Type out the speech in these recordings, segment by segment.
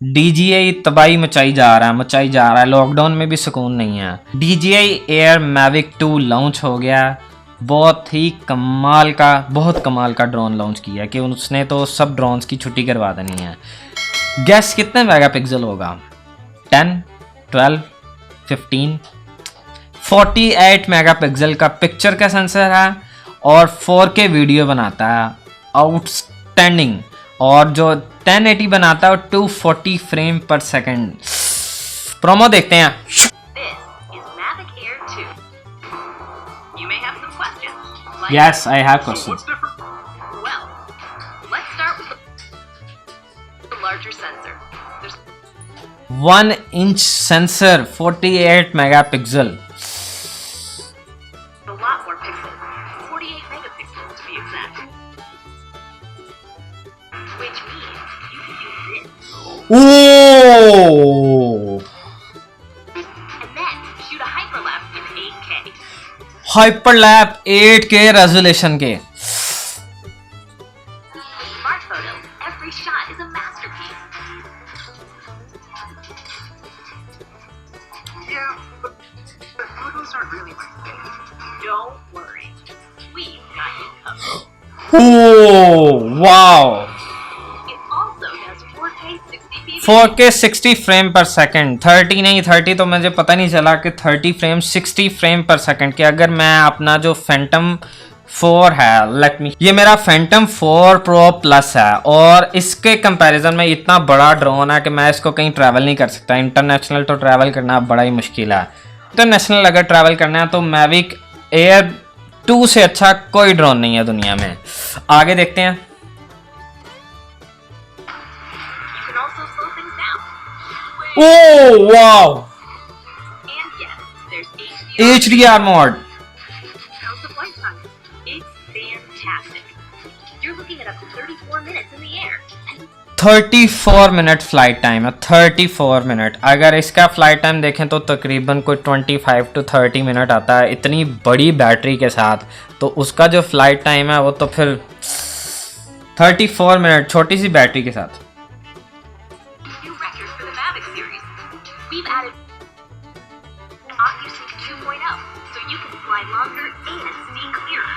DJI तबाही मचाई जा रहा है, लॉकडाउन में भी सुकून नहीं है। DJI Air Mavic 2 लॉन्च हो गया। बहुत कमाल का ड्रोन लॉन्च किया कि उसने तो सब ड्रोन्स की छुट्टी करवा देनी है। गैस कितने मेगापिक्सल होगा? 10, 12, 15, 48 मेगापिक्सल का पिक्चर का सेंसर है और 4K वीडियो बनाता है, आउटस्टैंडिंग। और जो 1080 बनाता है और 240 फ्रेम पर सेकंड। प्रोमो देखते हैं। Yes, I have questions. Well, let's start with the larger sensor. There's 1-inch sensor, 48 megapixel. a lot more pixels, 48 megapixels to be exact. Which means you can do this. Oh! And then shoot a hyperlapse in 8K. Hyperlapse 8K resolution के। With smart photos, every shot is a masterpiece. Yeah, but the photos aren't really my thing. Don't worry. We've got you covered. Oh, wow! It also does 4K 60p. 4K 60 frame पर second, 30 नहीं, 30 तो मुझे पता नहीं चला कि 30 frame 60 frame पर second के। अगर मैं अपना जो फैंटम 4 है, ये मेरा फैंटम 4 प्रो प्लस है और इसके कंपैरिजन में इतना बड़ा ड्रोन है कि मैं इसको कहीं ट्रैवल नहीं कर सकता। इंटरनेशनल तो ट्रैवल करना बड़ा ही मुश्किल है। इंटरनेशनल अगर ट्रैवल करना है तो मैविक एयर 2 से अच्छा कोई ड्रोन नहीं है दुनिया में। आगे देखते हैं। You can also slow things down. Oh wow, And yes, there's HDR. HDR mode. How's the flight time? It's fantastic. You're looking at up to 34 minutes in the air. And 34 minute flight time है, 34 minute. अगर इसका flight time देखें तो तकरीबन कोई 25 to 30 minute आता है। इतनी बड़ी बैटरी के साथ तो उसका जो फ्लाइट टाइम है वो तो फिर 34 मिनट छोटी सी बैटरी के साथ। new record for the Mavic series. We've added OcuSync 2.0, so you can fly longer and see clearer.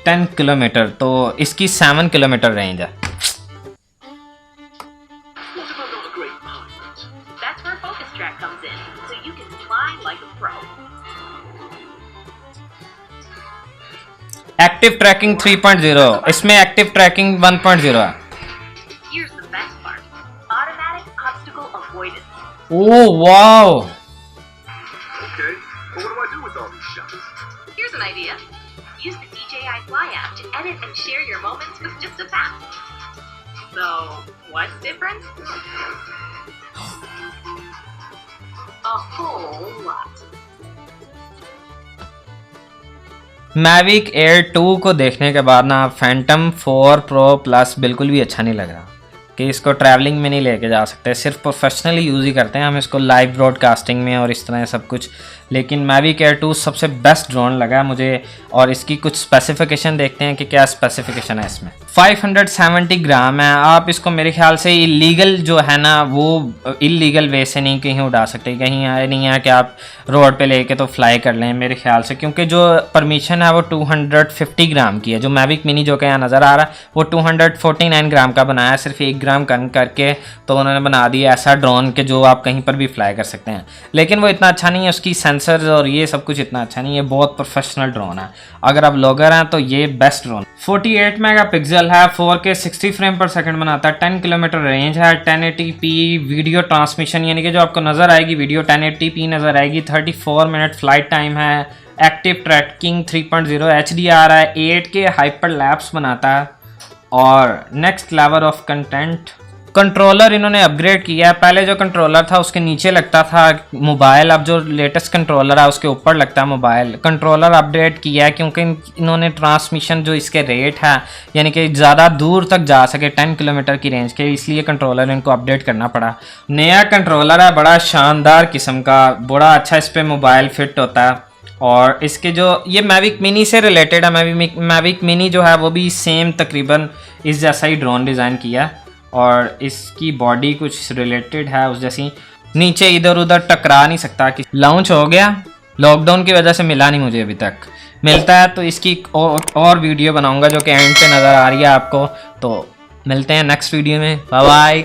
10 kilometre तो इसकी 7 किलोमीटर रेंज है। What about all the great pilots? That's where Focus Track comes in, so you can fly like a pro. Active tracking 3.0, इसमें active trekking 1.0 है। Here's the best part. Automatic obstacle avoidance. Oh wow, Okay, but what do I do with all these shots? Here's an idea. Use the DJI Fly app to edit and share your moments with just a tap. So, what's different? A whole lot. Mavic air 2 को देखने के बाद ना Phantom 4 pro plus बिल्कुल भी अच्छा नहीं लग रहा कि इसको ट्रैवलिंग में नहीं लेके जा सकते। सिर्फ प्रोफेशनली यूज़ ही करते हैं हम इसको लाइव ब्रॉडकास्टिंग में और इस तरह सब कुछ। लेकिन मैविक एयर 2 सबसे बेस्ट ड्रोन लगा मुझे। और इसकी कुछ स्पेसिफिकेशन देखते हैं कि क्या स्पेसिफिकेशन है इसमें। 570 ग्राम है। आप इसको मेरे ख्याल से इलीगल जो है ना वो इलीगल वे से नहीं कहीं उड़ा सकते। कहीं आए नहीं है कि आप रोड पे लेके तो फ्लाई कर लें मेरे ख्याल से, क्योंकि जो परमिशन है वो 250 ग्राम की है। जो मैविक मिनी जो कि यहाँ नज़र आ रहा है वो 249 ग्राम का बनाया है। सिर्फ 1 ग्राम कम करके तो उन्होंने बना दिया ऐसा ड्रोन के जो आप कहीं पर भी फ्लाई कर सकते हैं। लेकिन वो इतना अच्छा नहीं है, उसकी सेंसर्स और ये सब कुछ इतना अच्छा नहीं है। बहुत प्रोफेशनल ड्रोन है। अगर आप ब्लॉगर हैं तो ये बेस्ट ड्रोन। 48 मेगापिक्सल है, 4K 60 फ्रेम पर सेकंड बनाता है, 10 किलोमीटर रेंज है, 1080p वीडियो ट्रांसमिशन यानी कि जो आपको नज़र आएगी वीडियो 1080p नज़र आएगी। 34 मिनट फ्लाइट टाइम है, एक्टिव ट्रैकिंग 3.0, HDR है, 8K हाइपर लैप्स बनाता है और next level of content. Controller इन्होंने अपग्रेड किया है। पहले जो कंट्रोलर था उसके नीचे लगता था मोबाइल, अब जो लेटेस्ट कंट्रोलर है उसके ऊपर लगता है मोबाइल। कंट्रोलर अपडेट किया है क्योंकि इन्होंने ट्रांसमिशन जो इसके रेट है यानी कि ज़्यादा दूर तक जा सके 10 किलोमीटर की रेंज के, इसलिए कंट्रोलर इनको अपडेट करना पड़ा। नया कंट्रोलर है, बड़ा शानदार किस्म का, बड़ा अच्छा इस पर मोबाइल फिट होता है। और इसके जो ये मैविक मिनी से रिलेटेड है, मैविक मिनी जो है वो भी सेम तकरीबन इस जैसा ही ड्रोन डिज़ाइन किया है। और इसकी बॉडी कुछ रिलेटेड है उस जैसी, नीचे इधर उधर टकरा नहीं सकता। कि लॉन्च हो गया, लॉकडाउन की वजह से मिला नहीं मुझे अभी तक, मिलता है तो इसकी और वीडियो बनाऊंगा जो कि एंड पे नज़र आ रही है आपको। तो मिलते हैं नेक्स्ट वीडियो में, बाय बाय।